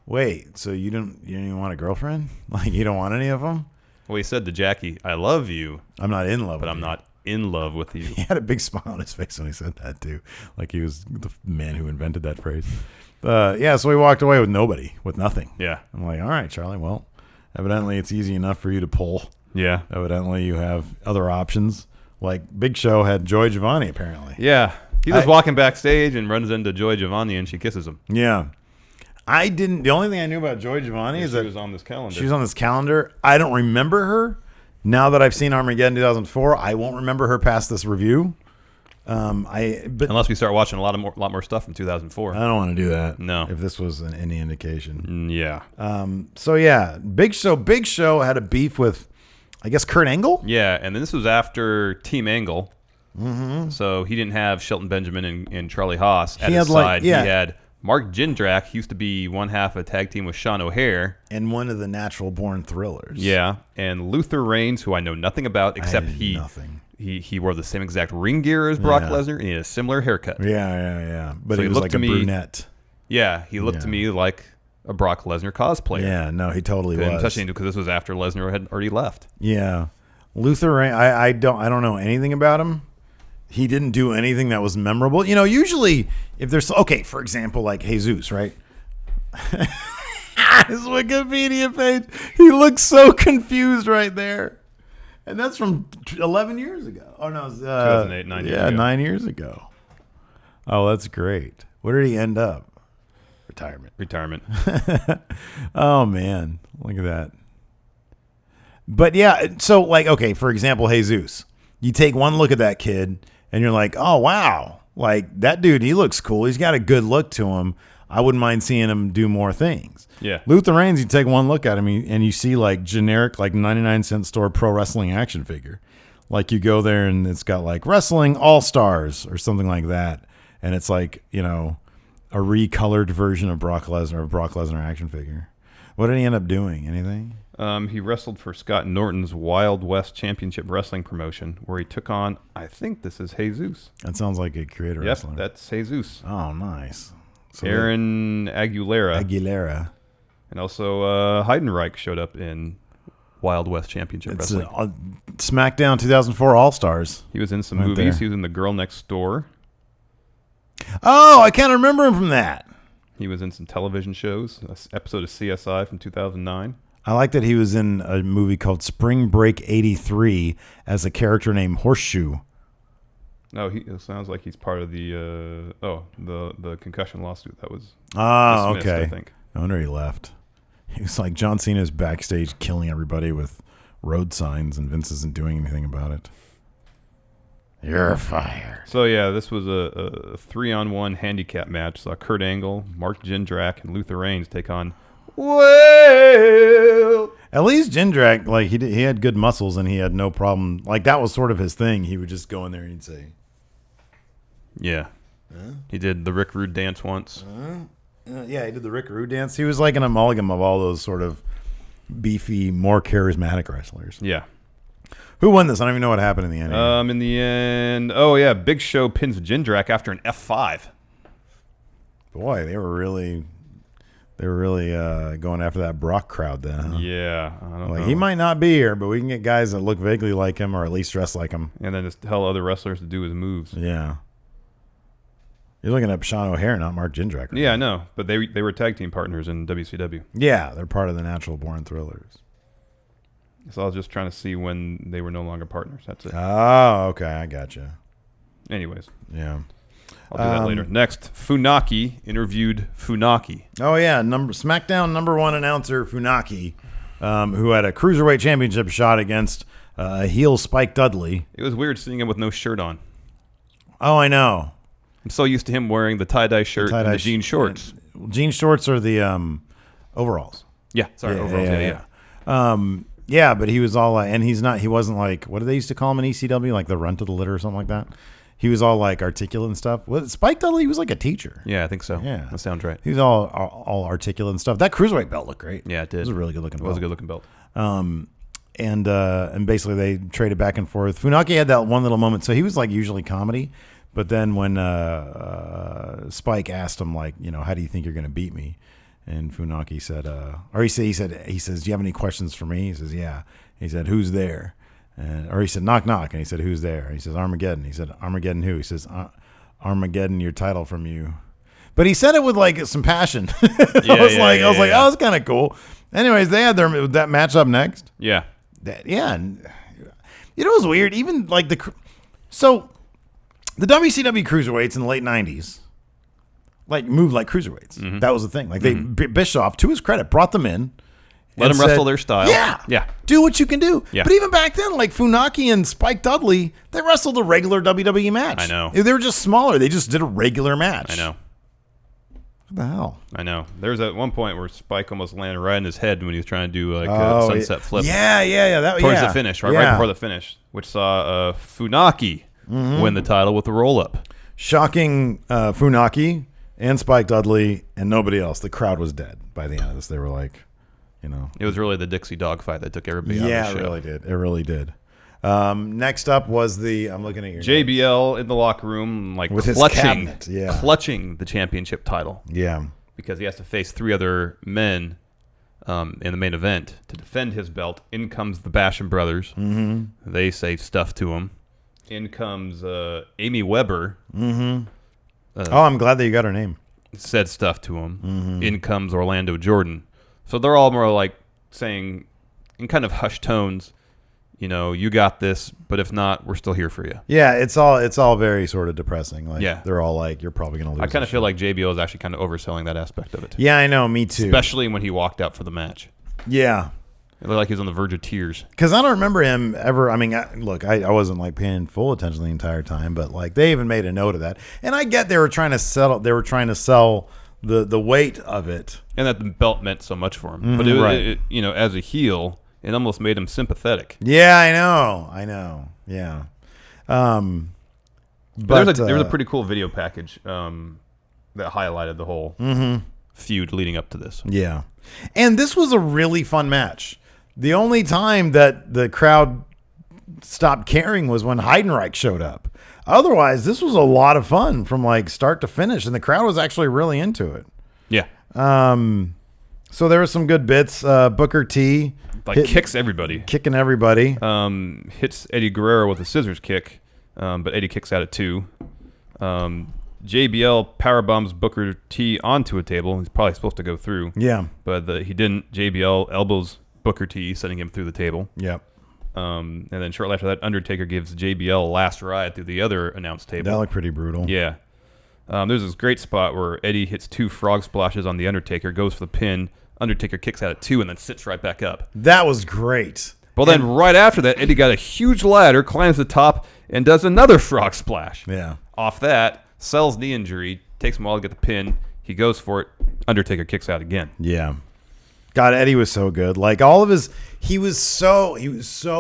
wait, so you didn't even want a girlfriend? Like, you don't want any of them? Well, he said to Jackie, "I love you. I'm not in love, but with I'm you." not in love with you." He had a big smile on his face when he said that too, like he was the man who invented that phrase. Yeah. So he walked away with nobody, with nothing. Yeah. I'm like, all right, Charlie. Well, evidently it's easy enough for you to pull. Yeah. Evidently you have other options. Like Big Show had Joy Giovanni, apparently. Yeah. He was walking backstage and runs into Joy Giovanni and she kisses him. Yeah. The only thing I knew about Joy Giovanni is that she was on this calendar. She was on this calendar. I don't remember her. Now that I've seen Armageddon 2004, I won't remember her past this review. But unless we start watching a lot more stuff from 2004. I don't want to do that. No. If this was any indication. Yeah. So yeah, Big Show had a beef with, I guess, Kurt Angle. Yeah, and then this was after Team Angle. Mm-hmm. So he didn't have Shelton Benjamin and Charlie Haas at his side. He had Mark Jindrak. He used to be one half of a tag team with Sean O'Hare. And one of the Natural Born Thrillers. Yeah, and Luther Reigns, who I know nothing about except he wore the same exact ring gear as Brock Lesnar, and he had a similar haircut. Yeah. But so he was like a brunette. Yeah, he looked to me like a Brock Lesnar cosplayer. Yeah, no, he totally was. Especially because this was after Lesnar had already left. Yeah. Luther Reigns, I don't know anything about him. He didn't do anything that was memorable. Usually if there's for example, like Jesus, right? His Wikipedia page. He looks so confused right there. And that's from 11 years ago. Oh no, it was 2008, 9 years ago. Yeah, 9 years ago. Oh, that's great. Where did he end up? Retirement. Oh man, look at that. But yeah, so for example, Jesus. You take one look at that kid and you're like, oh wow, like that dude, he looks cool. He's got a good look to him. I wouldn't mind seeing him do more things. Yeah. Luther Reigns, you take one look at him and you see like generic, like 99-cent store pro wrestling action figure. Like you go there and it's got like Wrestling All-Stars or something like that. And it's like, a recolored version of Brock Lesnar action figure. What did he end up doing? Anything? He wrestled for Scott Norton's Wild West Championship Wrestling promotion, where he took on, I think this is Jesus. That sounds like a creator wrestler. Yep, that's Jesus. Oh, nice. So Aaron Aguilera. And also Heidenreich showed up in Wild West Championship Wrestling. Smackdown 2004 All-Stars. He was in some movies. There. He was in The Girl Next Door. Oh, I can't remember him from that. He was in some television shows, an episode of CSI from 2009. I like that he was in a movie called Spring Break 83 as a character named Horseshoe. No, it sounds like he's part of the concussion lawsuit that was dismissed, okay. I think. No wonder he left. He was like John Cena's backstage killing everybody with road signs, and Vince isn't doing anything about it. You're fired. So, yeah, this was a 3-on-1 handicap match. So Kurt Angle, Mark Jindrak, and Luther Reigns take on At least Jindrak, like he had good muscles and he had no problem. Like that was sort of his thing. He would just go in there and he'd say, "Yeah." He did the Rick Rude dance once. Yeah, he did the Rick Rude dance. He was like an amalgam of all those sort of beefy, more charismatic wrestlers. Yeah. Who won this? I don't even know what happened in the end. In the end, Big Show pins Jindrak after an F5. Boy, they were really going after that Brock crowd then. Huh? Yeah, I don't know. He might not be here, but we can get guys that look vaguely like him or at least dress like him. And then just tell other wrestlers to do his moves. Yeah. You're looking at Sean O'Hare, not Mark Jindrak. Right? Yeah, I know. But they were tag team partners in WCW. Yeah, they're part of the Natural Born Thrillers. So I was just trying to see when they were no longer partners. That's it. Oh, okay. I gotcha. Anyways, Yeah. I'll do that later. Next, Funaki interviewed Funaki. Oh, yeah. SmackDown #1 announcer Funaki, who had a Cruiserweight Championship shot against heel Spike Dudley. It was weird seeing him with no shirt on. Oh, I know. I'm so used to him wearing the tie-dye shirt and the jean shorts. Jean shorts are the overalls. Yeah, sorry, overalls. Yeah. Yeah, but he was all like, and he wasn't like, what do they used to call him in ECW? Like the runt of the litter or something like that? He was all like articulate and stuff. Spike Dudley, he was like a teacher. Yeah, I think so. Yeah. That sounds right. He was all articulate and stuff. That Cruiserweight belt looked great. Yeah, it did. It was a really good looking belt. It was a good looking belt. And basically they traded back and forth. Funaki had that one little moment. So he was like usually comedy. But then when Spike asked him, like, how do you think you're going to beat me? And Funaki said, he says, do you have any questions for me? He says, yeah. He said, who's there? Or he said, knock, knock. And he said, who's there? He says, Armageddon. He said, Armageddon who? He says, Armageddon, your title from you. But he said it with like some passion. I was like, oh, that's kind of cool. Anyways, they had that match up next. Yeah. And it was weird. Even like the WCW cruiserweights in the late 90s, like moved like cruiserweights. Mm-hmm. That was the thing. Like Bischoff, to his credit, brought them in. Let them wrestle their style. Yeah. Yeah. Do what you can do. Yeah. But even back then, like Funaki and Spike Dudley, they wrestled a regular WWE match. I know. They were just smaller. They just did a regular match. I know. What the hell? I know. There was at one point where Spike almost landed right in his head when he was trying to do like a sunset flip. Yeah. Towards the finish, right before the finish, which saw Funaki win the title with the roll-up. Shocking Funaki and Spike Dudley and nobody else. The crowd was dead by the end of this. They were like, It was really the Dixie Dogfight that took everybody out of the show. Yeah, it really did. It really did. Next up was I'm looking at your JBL notes. In the locker room, like with clutching, his cabinet. clutching the championship title. Yeah. Because he has to face 3 other men in the main event to defend his belt. In comes the Basham brothers. Mm-hmm. They say stuff to him. In comes Amy Weber. Mm-hmm. I'm glad that you got her name. Said stuff to him. Mm-hmm. In comes Orlando Jordan. So they're all more like saying, in kind of hushed tones, you got this, but if not, we're still here for you. Yeah, it's all very sort of depressing. Like, yeah. They're all like, you're probably going to lose. I kind of feel like JBL is actually kind of overselling that aspect of it. Yeah, I know. Me too. Especially when he walked out for the match. Yeah. It looked like he was on the verge of tears. Because I don't remember him ever. I mean, I wasn't like paying full attention the entire time, but like they even made a note of that. And I get they were trying to sell the weight of it, and that the belt meant so much for him. Mm-hmm, but it, as a heel, it almost made him sympathetic. Yeah, I know. Yeah. But there was a pretty cool video package that highlighted the whole feud leading up to this. Yeah, and this was a really fun match. The only time that the crowd stopped caring was when Heidenreich showed up. Otherwise, this was a lot of fun from like start to finish, and the crowd was actually really into it. Yeah. So there were some good bits. Booker T kicks everybody, kicking everybody. Hits Eddie Guerrero with a scissors kick, but Eddie kicks out at 2. JBL powerbombs Booker T onto a table. He's probably supposed to go through. Yeah, but he didn't. JBL elbows Booker T, sending him through the table. Yep. And then shortly after that, Undertaker gives JBL a last ride through the other announce table. That looked pretty brutal. Yeah. There's this great spot where Eddie hits 2 frog splashes on the Undertaker, goes for the pin. Undertaker kicks out at 2 and then sits right back up. That was great. Well, then right after that, Eddie got a huge ladder, climbs the top, and does another frog splash. Yeah. Off that, sells knee injury, takes him a while to get the pin. He goes for it. Undertaker kicks out again. Yeah. God, Eddie was so good. Like all of his, he was so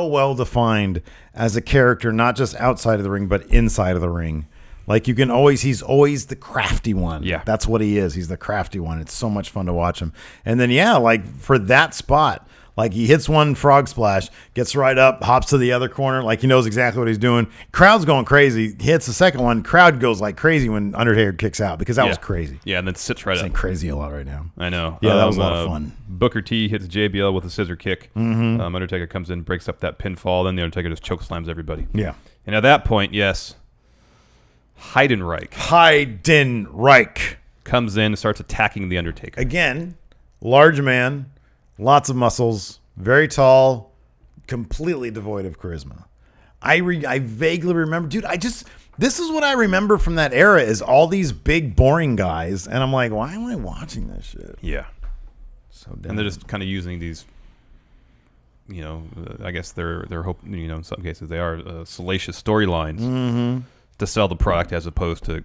well defined as a character, not just outside of the ring, but inside of the ring. Like he's always the crafty one. Yeah. That's what he is. He's the crafty one. It's so much fun to watch him. And then, like for that spot, like he hits one frog splash, gets right up, hops to the other corner. Like he knows exactly what he's doing. Crowd's going crazy. He hits the second one. Crowd goes like crazy when Undertaker kicks out because that was crazy. Yeah. And then sits right up. Saying crazy a lot right now. I know. Yeah, that was a lot of fun. Booker T hits JBL with a scissor kick. Mm-hmm. Undertaker comes in, breaks up that pinfall. Then the Undertaker just choke slams everybody. Yeah. And at that point, yes, Heidenreich comes in and starts attacking the Undertaker. Again, large man, lots of muscles, very tall, completely devoid of charisma. I vaguely remember, dude. This is what I remember from that era is all these big boring guys, and I'm like, why am I watching this shit? Yeah. So dumb. And they're just kind of using these, I guess they're hoping, in some cases they are salacious storylines to sell the product as opposed to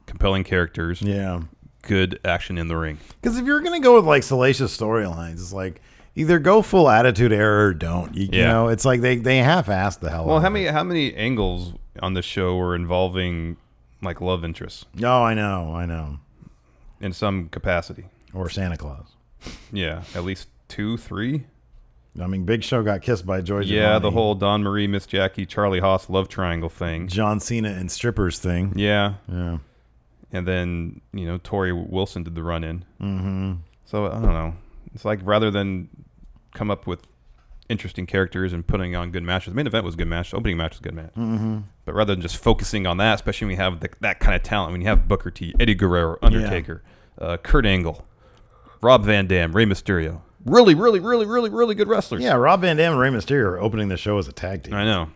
compelling characters. Yeah. Good action in the ring. Because if you're gonna go with like salacious storylines, it's like either go full attitude era or don't. You know, it's like they half-assed the hell. Well, out how of many it. how many angles on this show were involving like love interests Oh, I know. in some capacity? Or Santa Claus. Yeah, at least 2, 3. I mean, Big Show got kissed by Joy Yeah, Giovanni. the whole Dawn Marie, Miss Jackie, Charlie Haas love triangle thing. John Cena and strippers thing. Yeah. Yeah. And then, Tori Wilson did the run-in. Mm-hmm. So, I don't know. It's like rather than come up with interesting characters and putting on good matches. The main event was a good match. The opening match was a good match. Mm-hmm. But rather than just focusing on that, especially when you have that kind of talent, when you have Booker T, Eddie Guerrero, Undertaker, Kurt Angle, Rob Van Dam, Rey Mysterio. Really, really, really, really, really good wrestlers. Yeah, Rob Van Dam and Rey Mysterio are opening the show as a tag team. I know.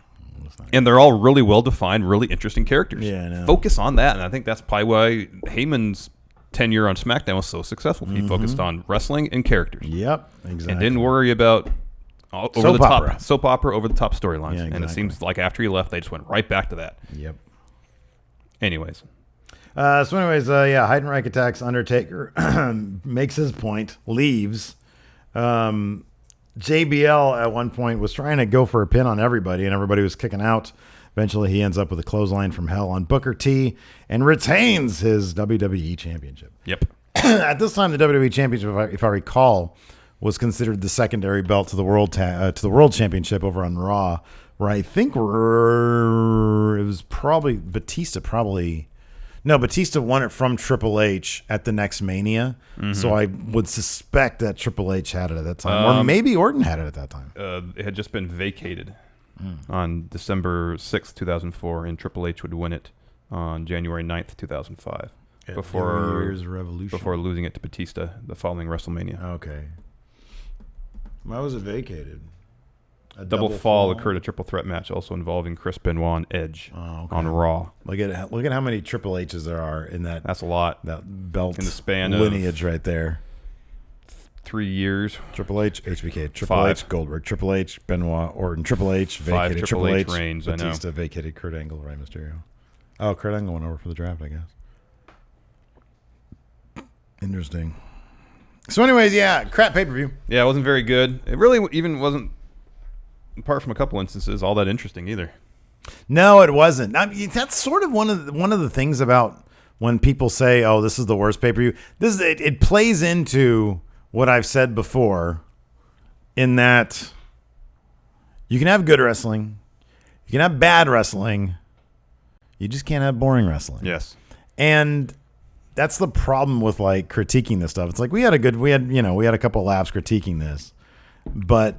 And they're all really well-defined, really interesting characters. Yeah, I know. Focus on that, and I think that's probably why Heyman's tenure on SmackDown was so successful. He focused on wrestling and characters. Yep, exactly. And didn't worry about soap opera, over-the-top storylines. Yeah, And it exactly. seems like after he left, they just went right back to that. Yep. Anyways. Heidenreich attacks Undertaker, makes his point, leaves. JBL at one point was trying to go for a pin on everybody, and everybody was kicking out. Eventually, he ends up with a clothesline from hell on Booker T and retains his WWE Championship. Yep. At this time, the WWE Championship, if I recall, was considered the secondary belt to the World Championship over on Raw, where I think it was probably Batista. Batista won it from Triple H at the next Mania, so I would suspect that Triple H had it at that time, or maybe Orton had it at that time. It had just been vacated on December 6th, 2004, and Triple H would win it on January 9th, 2005. New Year's Revolution. Before losing it to Batista the following WrestleMania. Okay. Why was it vacated? A Double fall occurred, a triple threat match also involving Chris Benoit and Edge on Raw. Look at how many Triple H's there are in that. That's a lot. That belt in the span lineage right there. 3 years. Triple H, HBK, Triple 5. H, Goldberg, Triple H, Benoit, Orton, Triple H, vacated, 5 Triple H, reigns, I know. Batista, vacated, Kurt Angle, Rey Mysterio. Oh, Kurt Angle went over for the draft, I guess. Interesting. So anyways, crap pay-per-view. Yeah, it wasn't very good. It really even wasn't, apart from a couple instances, all that interesting either. No, it wasn't. I mean, that's sort of one of the things about when people say, "Oh, this is the worst pay-per-view." It plays into what I've said before, in that you can have good wrestling, you can have bad wrestling, you just can't have boring wrestling. Yes, and that's the problem with like critiquing this stuff. It's like we had a couple laps critiquing this, but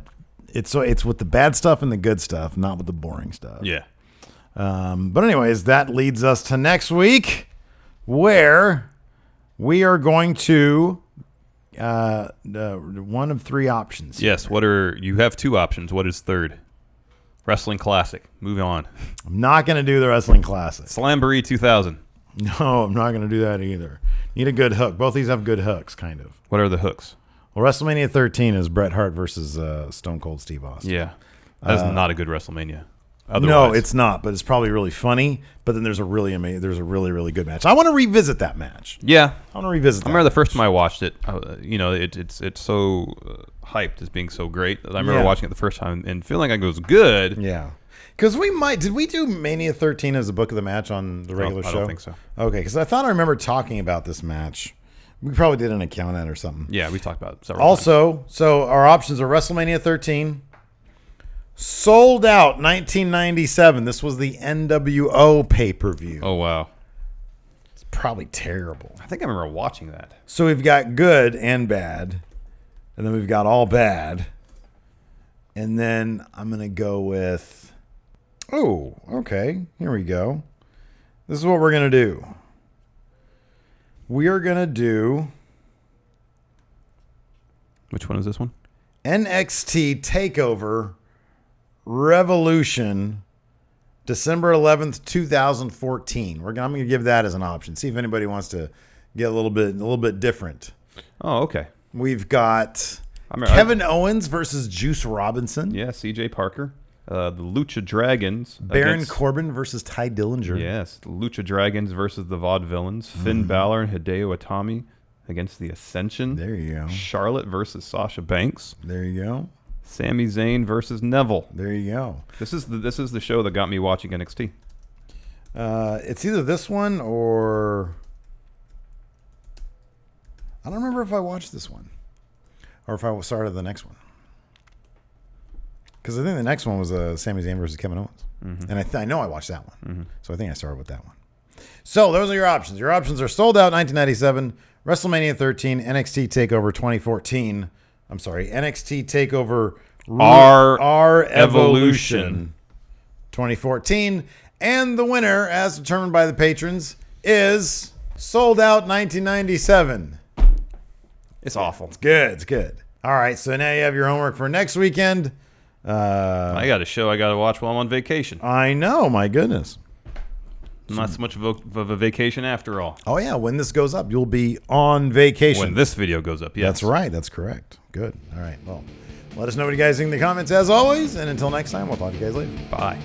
it's with the bad stuff and the good stuff, not with the boring stuff. Yeah. But anyways, that leads us to next week, where we are going to one of 3 options. Yes. You have 2 options. What is third? Wrestling Classic. Move on. I'm not going to do the Wrestling Classic. Slamboree 2000. No, I'm not going to do that either. Need a good hook. Both these have good hooks, kind of. What are the hooks? Well, WrestleMania 13 is Bret Hart versus Stone Cold Steve Austin. Yeah. That's not a good WrestleMania. No, it's not, but it's probably really funny. But then there's a really really good match. I want to revisit that match. Yeah. I want to revisit that. I remember the first time I watched it, it's so hyped as being so great. I remember watching it the first time and feeling like it was good. Yeah. Because did we do Mania 13 as the book of the match on the regular show? I don't think so. Okay, because I thought I remember talking about this match. We probably did an account on it or something. Yeah, we talked about it several times. So our options are WrestleMania 13, sold out 1997. This was the NWO pay-per-view. Oh, wow. It's probably terrible. I think I remember watching that. So we've got good and bad, and then we've got all bad. And then I'm going to go with... Oh, okay. Here we go. This is what we're going to do. We are going to do... Which one is this one? NXT TakeOver Revolution, December 11th, 2014. I'm going to give that as an option. See if anybody wants to get a little bit different. Oh, okay. We've got Kevin Owens versus Juice Robinson. Yeah, C.J. Parker. The Lucha Dragons. Baron Corbin versus Ty Dillinger. Yes, the Lucha Dragons versus the Vaudevillains. Finn Balor and Hideo Itami against the Ascension. There you go. Charlotte versus Sasha Banks. There you go. Sami Zayn versus Neville. There you go. This is the show that got me watching NXT. It's either this one or I don't remember if I watched this one or if I started the next one. Because I think the next one was Sami Zayn versus Kevin Owens. Mm-hmm. And I know I watched that one. Mm-hmm. So I think I started with that one. So those are your options. Your options are Sold Out 1997, WrestleMania 13, NXT TakeOver 2014. I'm sorry, NXT TakeOver R Evolution 2014. And the winner, as determined by the patrons, is Sold Out 1997. It's awful. It's good. It's good. All right, so now you have your homework for next weekend. I got a show I got to watch while I'm on vacation. I know, my goodness. Not so much of a vacation after all. Oh, yeah, when this goes up, you'll be on vacation. When this video goes up, yes. That's right. That's correct. Good. All right, well, let us know what you guys think in the comments as always. And until next time, we'll talk to you guys later. Bye.